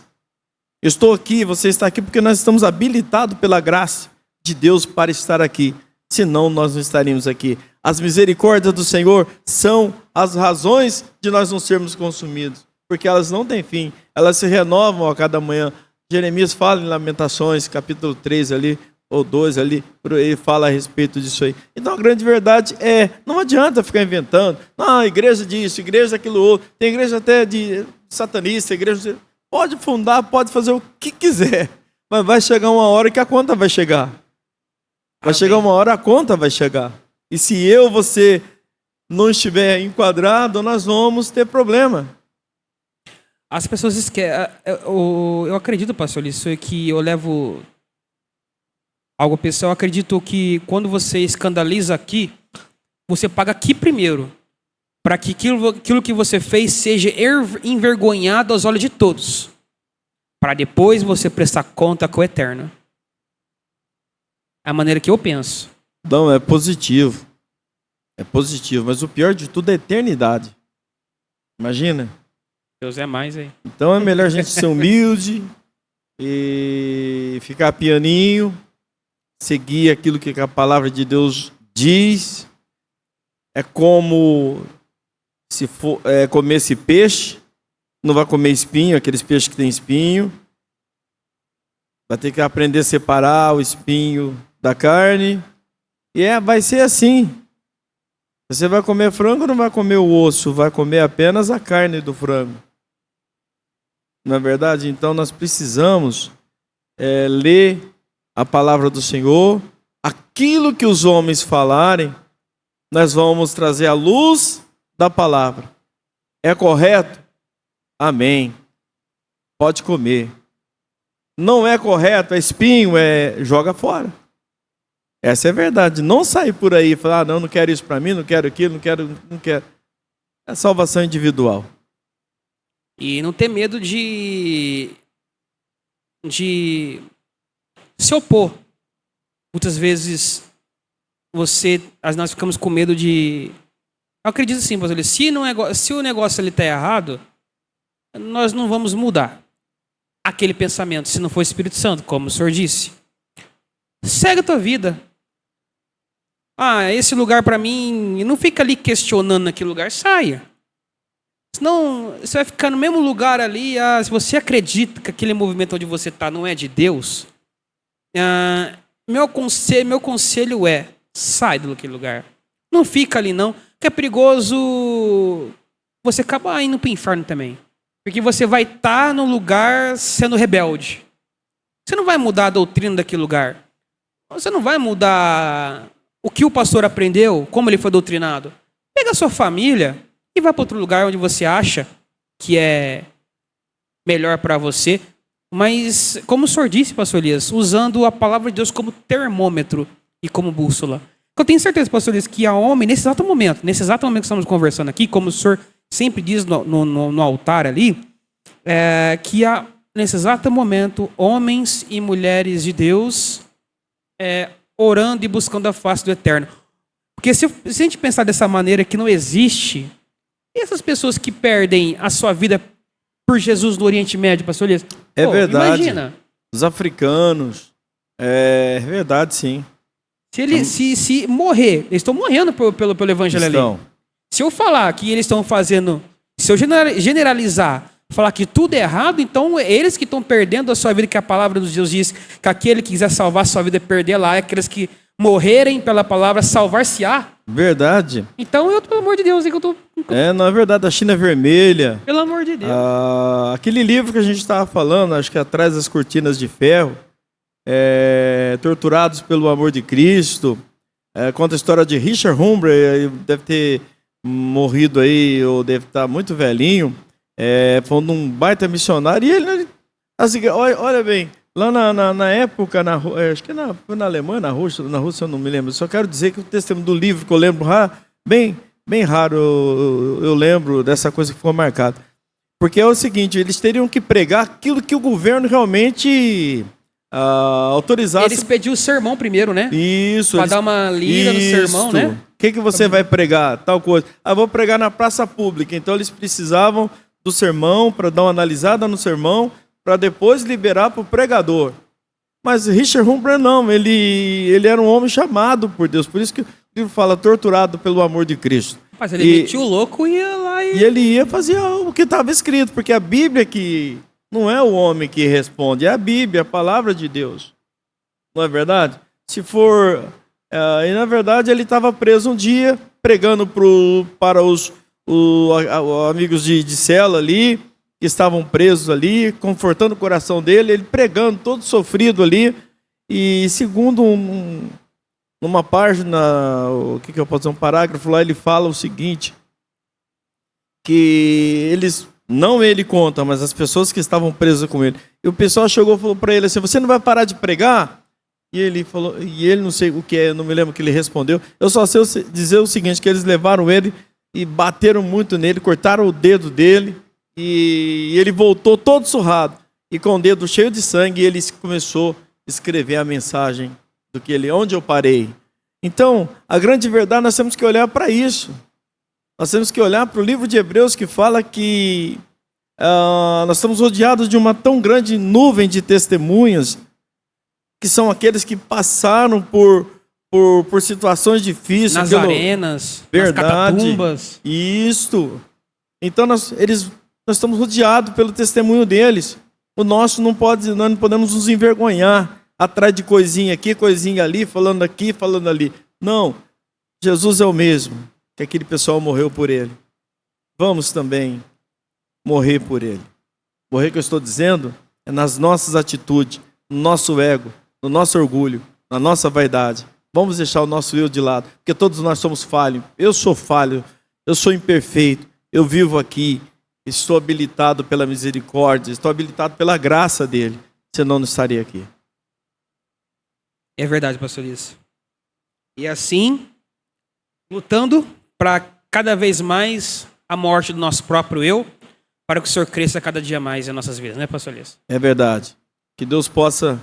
Eu estou aqui, você está aqui porque nós estamos habilitados pela graça de Deus para estar aqui. Senão nós não estaríamos aqui. As misericórdias do Senhor são as razões de nós não sermos consumidos. Porque elas não têm fim. Elas se renovam a cada manhã. Jeremias fala em Lamentações, capítulo 3 ali, ou 2 ali, ele fala a respeito disso aí. Então a grande verdade é, não adianta ficar inventando. Não, igreja disso, igreja daquilo outro. Tem igreja até de satanista, igreja... Pode fundar, pode fazer o que quiser. Mas vai chegar uma hora que a conta vai chegar. Vai chegar uma hora, a conta vai chegar. E se você não estiver enquadrado, nós vamos ter problema. As pessoas esquecem. Eu acredito, pastor, isso é que eu levo algo pessoal. Eu acredito que quando você escandaliza aqui, você paga aqui primeiro. Para que aquilo que você fez seja envergonhado aos olhos de todos. Para depois você prestar conta com o Eterno. É a maneira que eu penso. Não, é positivo. É positivo, mas o pior de tudo é a eternidade. Imagina. Deus é mais aí. Então é melhor a gente ser humilde e ficar pianinho, seguir aquilo que a palavra de Deus diz. É como se for comer esse peixe, não vai comer espinho, aqueles peixes que tem espinho. Vai ter que aprender a separar o espinho da carne. E vai ser assim. Você vai comer frango ou não vai comer o osso? Vai comer apenas a carne do frango. Não é verdade? Então nós precisamos ler a palavra do Senhor. Aquilo que os homens falarem, nós vamos trazer à luz da palavra. É correto? Amém. Pode comer. Não é correto, é espinho, joga fora. Essa é a verdade. Não sair por aí e falar, não quero isso para mim, não quero aquilo, não quero. É salvação individual. E não ter medo de se opor. Muitas vezes nós ficamos com medo de... Eu acredito assim, pastor, se o negócio está errado, nós não vamos mudar aquele pensamento, se não for o Espírito Santo, como o senhor disse. Segue a tua vida. Esse lugar para mim, não fica ali questionando naquele lugar, saia. Senão você vai ficar no mesmo lugar ali. Se você acredita que aquele movimento onde você está não é de Deus, meu conselho é, sai daquele lugar. Não fica ali não, que é perigoso você acabar indo para o inferno também. Porque você vai estar no lugar sendo rebelde. Você não vai mudar a doutrina daquele lugar. Você não vai mudar o que o pastor aprendeu, como ele foi doutrinado. Pega a sua família e vai para outro lugar onde você acha que é melhor para você. Mas, como o senhor disse, pastor Elias, usando a palavra de Deus como termômetro e como bússola. Eu tenho certeza, pastor Elias, que há homem, nesse exato momento que estamos conversando aqui, como o senhor sempre diz no altar ali, que há, nesse exato momento, homens e mulheres de Deus orando e buscando a face do Eterno. Porque se a gente pensar dessa maneira que não existe, e essas pessoas que perdem a sua vida por Jesus no Oriente Médio, pastor Elias? É verdade. Imagina. Os africanos, é verdade, sim. Se morrer, eles estão morrendo pelo evangelho ali. Se eu falar que eles estão fazendo, se eu generalizar, falar que tudo é errado, então eles que estão perdendo a sua vida, que a palavra de Deus diz que aquele que quiser salvar a sua vida, perder lá, é aqueles que morrerem pela palavra, salvar-se-á. Verdade. Então, pelo amor de Deus, que eu tô... não é verdade, a China é vermelha. Pelo amor de Deus. Aquele livro que a gente estava falando, acho que Atrás das Cortinas de Ferro, Torturados pelo Amor de Cristo, conta a história de Richard Humber, deve ter morrido aí, ou deve estar muito velhinho, foi um baita missionário, e ele, olha bem, lá na época, acho que foi na Alemanha, na Rússia eu não me lembro, só quero dizer que o testemunho do livro que eu lembro, bem raro, eu lembro dessa coisa que ficou marcada. Porque é o seguinte, eles teriam que pregar aquilo que o governo realmente autorizasse. Eles pediam o sermão primeiro, né? Isso. Para dar uma lida no sermão, né? O que você vai pregar? Tal coisa. Vou pregar na praça pública. Então eles precisavam do sermão, para dar uma analisada no sermão, para depois liberar para o pregador. Mas Richard Humber não, ele era um homem chamado por Deus. Por isso que o livro fala torturado pelo amor de Cristo. Mas ele metia o louco e ia lá e ele ia fazer o que estava escrito, porque a Bíblia que não é o homem que responde, é a Bíblia, a palavra de Deus. Não é verdade? Se for... e na verdade ele estava preso um dia, pregando para os amigos de cela ali, que estavam presos ali, confortando o coração dele, ele pregando, todo sofrido ali. E segundo numa página, o que eu posso dizer, um parágrafo lá, ele fala o seguinte, que eles... Não ele conta, mas as pessoas que estavam presas com ele. E o pessoal chegou e falou para ele assim, você não vai parar de pregar? E ele falou, e ele não sei o que é, não me lembro o que ele respondeu. Eu só sei dizer o seguinte, que eles levaram ele e bateram muito nele, cortaram o dedo dele, e ele voltou todo surrado. E com o dedo cheio de sangue, ele começou a escrever a mensagem do que ele, onde eu parei. Então, a grande verdade, nós temos que olhar para isso. Nós temos que olhar para o livro de Hebreus que fala que nós estamos rodeados de uma tão grande nuvem de testemunhas, que são aqueles que passaram por situações difíceis. Nas arenas, verdade, nas catatumbas. Isto. Então nós estamos rodeados pelo testemunho deles. O nosso nós não podemos nos envergonhar atrás de coisinha aqui, coisinha ali, falando aqui, falando ali. Não, Jesus é o mesmo, que aquele pessoal morreu por ele. Vamos também morrer por ele. Morrer, que eu estou dizendo, é nas nossas atitudes, no nosso ego, no nosso orgulho, na nossa vaidade. Vamos deixar o nosso eu de lado, porque todos nós somos falhos. Eu sou falho, eu sou imperfeito, eu vivo aqui, estou habilitado pela misericórdia, estou habilitado pela graça dele, senão não estaria aqui. É verdade, pastor Liz. E assim, lutando para cada vez mais a morte do nosso próprio eu, para que o Senhor cresça cada dia mais em nossas vidas, né, pastor Liz? É verdade. Que Deus possa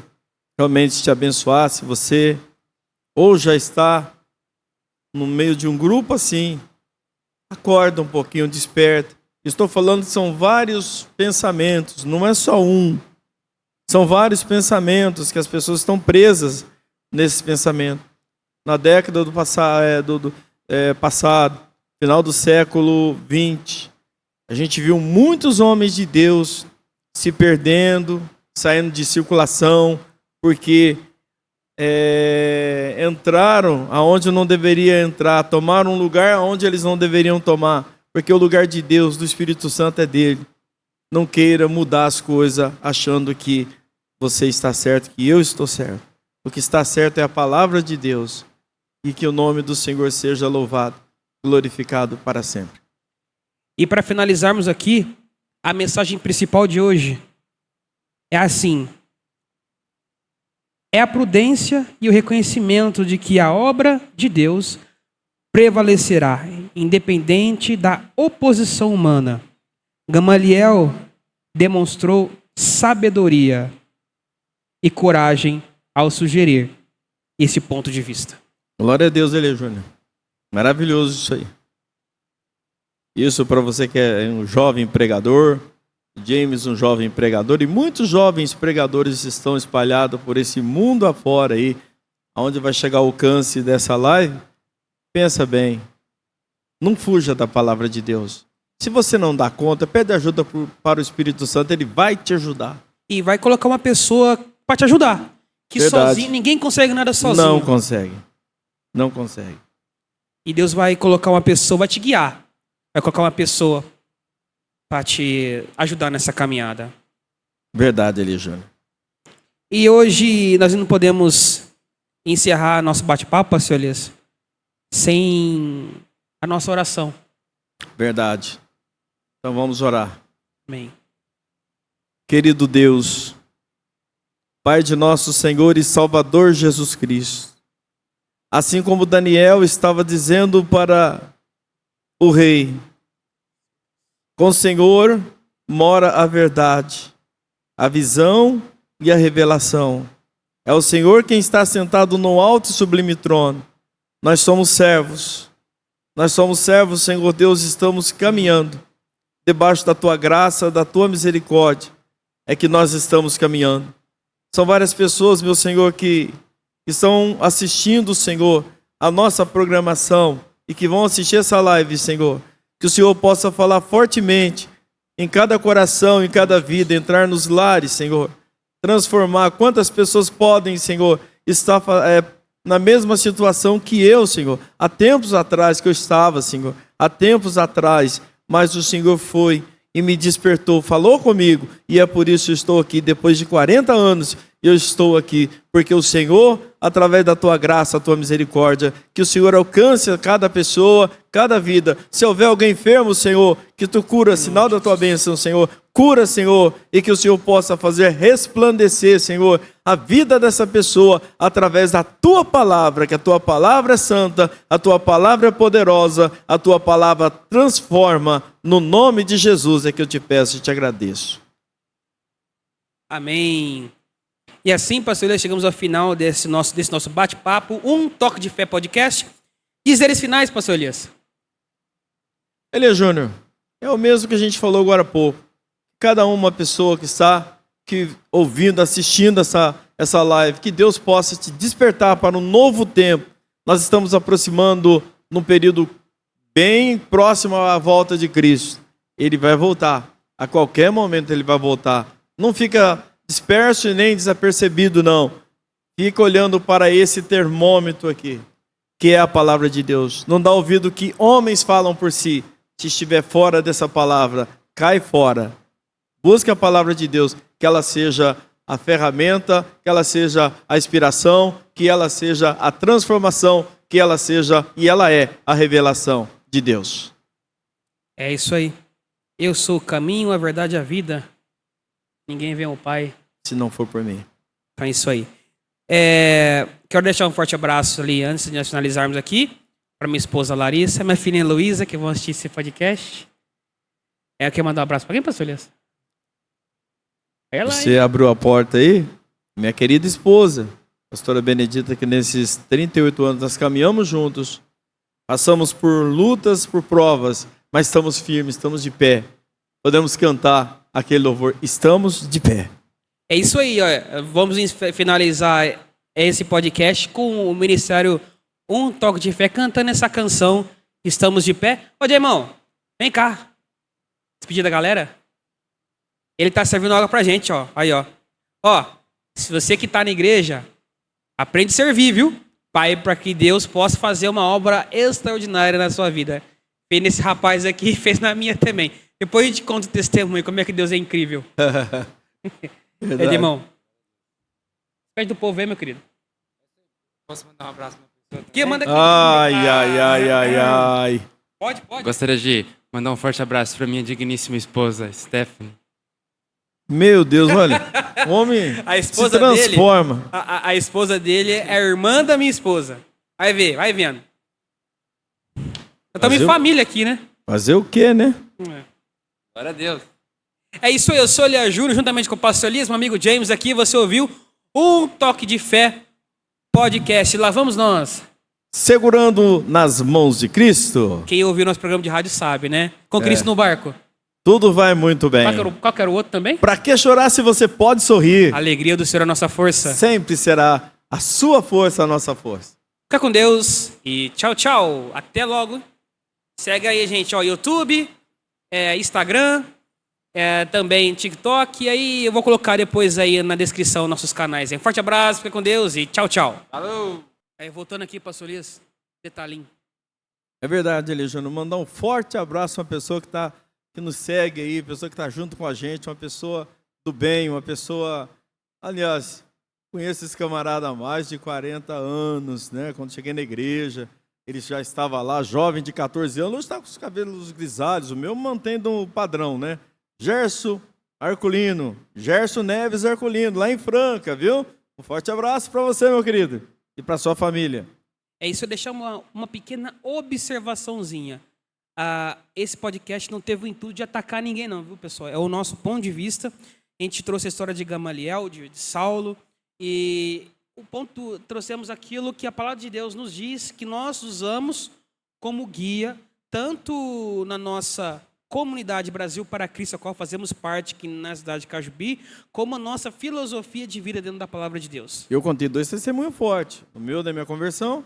realmente te abençoar, se você ou já está no meio de um grupo assim, acorda um pouquinho, desperta. Estou falando que são vários pensamentos, não é só um. São vários pensamentos que as pessoas estão presas nesse pensamento. Na década do passado, final do século XX, a gente viu muitos homens de Deus se perdendo, saindo de circulação, porque entraram aonde não deveria entrar, tomaram um lugar aonde eles não deveriam tomar, porque o lugar de Deus, do Espírito Santo, é dele. Não queira mudar as coisas achando que você está certo, que eu estou certo. O que está certo é a palavra de Deus, e que o nome do Senhor seja louvado, glorificado para sempre. E para finalizarmos aqui, a mensagem principal de hoje é assim: é a prudência e o reconhecimento de que a obra de Deus prevalecerá, independente da oposição humana. Gamaliel demonstrou sabedoria e coragem ao sugerir esse ponto de vista. Glória a Deus, Ele, Júnior. Maravilhoso isso aí. Isso para você que é um jovem pregador, James, um jovem pregador, e muitos jovens pregadores estão espalhados por esse mundo afora aí, aonde vai chegar o alcance dessa live. Pensa bem, não fuja da palavra de Deus. Se você não dá conta, pede ajuda para o Espírito Santo, ele vai te ajudar. E vai colocar uma pessoa para te ajudar. Que verdade. Sozinho, ninguém consegue nada sozinho. Não consegue. Não consegue. E Deus vai colocar uma pessoa, vai te guiar. Vai colocar uma pessoa para te ajudar nessa caminhada. Verdade, Eli Júnior. E hoje nós não podemos encerrar nosso bate-papo, pastor Elias, sem a nossa oração. Verdade. Então vamos orar. Amém. Querido Deus, Pai de nosso Senhor e Salvador Jesus Cristo, assim como Daniel estava dizendo para o rei, com o Senhor mora a verdade, a visão e a revelação. É o Senhor quem está sentado no alto e sublime trono. Nós somos servos. Nós somos servos, Senhor Deus, estamos caminhando debaixo da Tua graça, da Tua misericórdia. é que nós estamos caminhando. São várias pessoas, meu Senhor, que estão assistindo, Senhor, a nossa programação e que vão assistir essa live, Senhor. Que o Senhor possa falar fortemente em cada coração, em cada vida, entrar nos lares, Senhor. Transformar. Quantas pessoas podem, Senhor, estar na mesma situação que eu, Senhor. Há tempos atrás que eu estava, Senhor. Há tempos atrás, mas o Senhor foi e me despertou, falou comigo, e é por isso que eu estou aqui, depois de 40 anos, eu estou aqui, porque o Senhor, através da Tua graça, a Tua misericórdia, que o Senhor alcance a cada pessoa, cada vida. Se houver alguém enfermo, Senhor, que Tu cura, sinal da Tua bênção, Senhor, cura, Senhor, e que o Senhor possa fazer resplandecer, Senhor, a vida dessa pessoa, através da Tua palavra, que a Tua palavra é santa, a Tua palavra é poderosa, a Tua palavra transforma, no nome de Jesus é que eu te peço e te agradeço. Amém. E assim, pastor Elias, chegamos ao final desse nosso bate-papo, Um Toque de Fé podcast. Dizeres finais, pastor Elias. Elias Júnior, é o mesmo que a gente falou agora há pouco. Cada uma pessoa que está ouvindo, assistindo essa live, que Deus possa te despertar para um novo tempo. Nós estamos aproximando num período bem próximo à volta de Cristo. Ele vai voltar. A qualquer momento ele vai voltar. Não fica disperso e nem desapercebido, não. Fica olhando para esse termômetro aqui, que é a palavra de Deus. Não dá ouvido que homens falam por si. Se estiver fora dessa palavra, cai fora. Busque a palavra de Deus, que ela seja a ferramenta, que ela seja a inspiração, que ela seja a transformação, que ela seja, e ela é, a revelação de Deus. É isso aí. Eu sou o caminho, a verdade e a vida. Ninguém vê o Pai. Se não for por mim. Então é isso aí. Quero deixar um forte abraço ali antes de nós finalizarmos aqui. Para minha esposa Larissa, minha filha Heloísa, que vão assistir esse podcast. Quer mandar um abraço para quem, pastor Elias? Ela, Você abriu a porta aí? Minha querida esposa, pastora Benedita, que nesses 38 anos nós caminhamos juntos. Passamos por lutas, por provas, mas estamos firmes, estamos de pé. Podemos cantar aquele louvor. Estamos de pé. É isso aí, ó. Vamos finalizar esse podcast com o Ministério Um Toque de Fé cantando essa canção Estamos de Pé. Ô, irmão, vem cá. Despedir da galera. Ele tá servindo água pra gente, ó. Aí, ó. Ó, se você que tá na igreja, aprende a servir, viu? Pai, para que Deus possa fazer uma obra extraordinária na sua vida. Fez nesse rapaz aqui, fez na minha também. Depois a gente conta o testemunho, como é que Deus é incrível. Irmão. Pede do povo aí, meu querido. Posso mandar um abraço pra pessoa? Que manda aqui. Ai. Pode. Gostaria de mandar um forte abraço para minha digníssima esposa, Stephanie. Meu Deus, olha. O homem A esposa se transforma. dele, a esposa dele é a irmã da minha esposa. Vai vendo. Estamos em família aqui, né? Fazer o quê, né? Glória a Deus. É isso aí, eu sou o Elias Júnior, juntamente com o pastor Elias, meu amigo James aqui, você ouviu Um Toque de Fé podcast. Lá vamos nós. Segurando nas mãos de Cristo. Quem ouviu nosso programa de rádio sabe, né? Com Cristo no barco. Tudo vai muito bem. Qual que era o outro também? Pra que chorar se você pode sorrir? A alegria do Senhor é a nossa força. Sempre será a sua força a nossa força. Fica com Deus e tchau, tchau. Até logo. Segue aí, gente, ó, YouTube, Instagram, também TikTok. E aí eu vou colocar depois aí na descrição nossos canais. Um forte abraço, fica com Deus e tchau, tchau. Falou! Aí voltando aqui, pastor Elias, detalhinho. É verdade, Elias. Mandar um forte abraço a uma pessoa que nos segue aí, pessoa que está junto com a gente, uma pessoa do bem, uma pessoa... Aliás, conheço esse camarada há mais de 40 anos, né? Quando cheguei na igreja, ele já estava lá, jovem de 14 anos, hoje está com os cabelos grisalhos, o meu mantendo o padrão, né? Gerson Neves Arculino, lá em Franca, viu? Um forte abraço para você, meu querido, e para sua família. É isso, eu deixar uma pequena observaçãozinha. Esse podcast não teve o intuito de atacar ninguém não, viu, pessoal? É o nosso ponto de vista. A gente trouxe a história de Gamaliel, de Saulo, e trouxemos aquilo que a palavra de Deus nos diz, que nós usamos como guia, tanto na nossa Comunidade Brasil para Cristo, a qual fazemos parte aqui na cidade de Cajubi, como a nossa filosofia de vida dentro da palavra de Deus. Eu contei 2 testemunhos fortes. O meu da minha conversão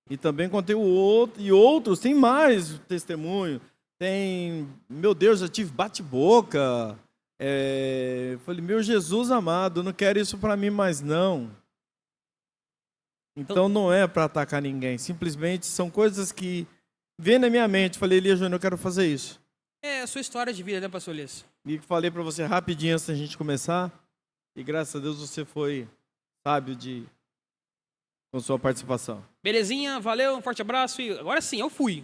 e também contei o outro. E outros, tem mais testemunho. Tem, meu Deus, eu tive bate-boca. Falei, meu Jesus amado, não quero isso para mim mais não. Então não é para atacar ninguém. Simplesmente são coisas que vêm na minha mente. Falei, Elias Júnior, eu quero fazer isso. É a sua história de vida, né, pastor Elias? E falei para você rapidinho antes da gente começar. E graças a Deus você foi sábio com sua participação. Belezinha, valeu, um forte abraço e agora sim, eu fui.